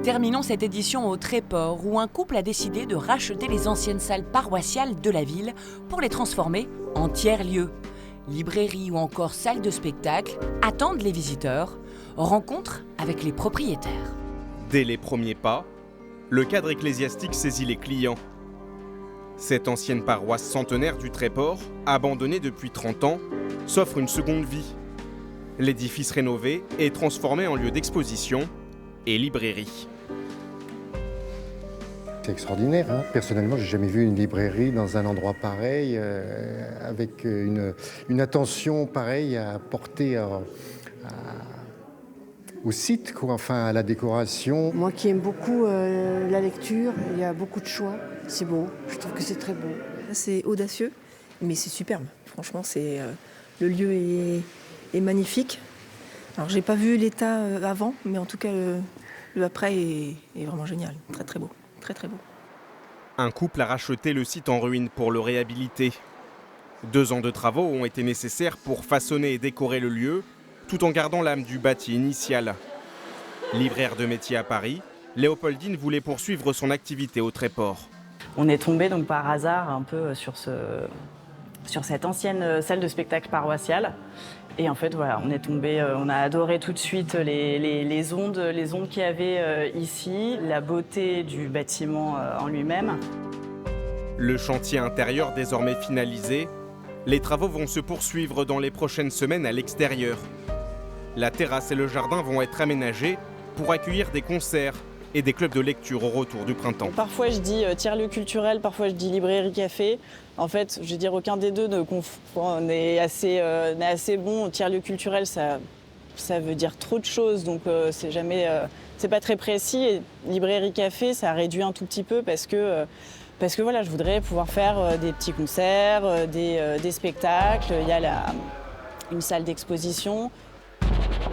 Terminons cette édition au Tréport, où un couple a décidé de racheter les anciennes salles paroissiales de la ville pour les transformer en tiers-lieux. Librairies ou encore salles de spectacle attendent les visiteurs. Rencontre avec les propriétaires. Dès les premiers pas, le cadre ecclésiastique saisit les clients. Cette ancienne paroisse centenaire du Tréport, abandonnée depuis 30 ans, s'offre une seconde vie. L'édifice rénové est transformé en lieu d'exposition et librairie. C'est extraordinaire, hein. Personnellement, j'ai jamais vu une librairie dans un endroit pareil, avec une attention pareille à porter au site, quoi, enfin à la décoration. Moi qui aime beaucoup la lecture, il y a beaucoup de choix. C'est beau, je trouve que c'est très beau. C'est audacieux, mais c'est superbe. Franchement, le lieu est magnifique. Alors, j'ai pas vu l'état avant, mais en tout cas, le après est vraiment génial. Très, très beau. Très, très beau. Un couple a racheté le site en ruine pour le réhabiliter. 2 ans de travaux ont été nécessaires pour façonner et décorer le lieu, tout en gardant l'âme du bâti initial. Libraire de métier à Paris, Léopoldine voulait poursuivre son activité au Tréport. On est tombé donc par hasard un peu sur cette ancienne salle de spectacle paroissiale. Et en fait, voilà, on est tombé, on a adoré tout de suite les ondes qu'il y avait ici, la beauté du bâtiment en lui-même. Le chantier intérieur désormais finalisé, les travaux vont se poursuivre dans les prochaines semaines à l'extérieur. La terrasse et le jardin vont être aménagés pour accueillir des concerts et des clubs de lecture au retour du printemps. Parfois je dis tiers-lieu culturel, parfois je dis librairie-café. En fait, je veux dire aucun des deux on est assez bon. Tiers-lieu culturel, ça veut dire trop de choses, donc c'est pas très précis. Et librairie-café, ça réduit un tout petit peu parce que voilà, je voudrais pouvoir faire des petits concerts, des spectacles. Il y a une salle d'exposition.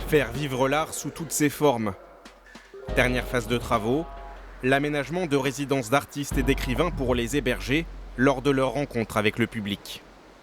Faire vivre l'art sous toutes ses formes. Dernière phase de travaux, l'aménagement de résidences d'artistes et d'écrivains pour les héberger lors de leur rencontre avec le public.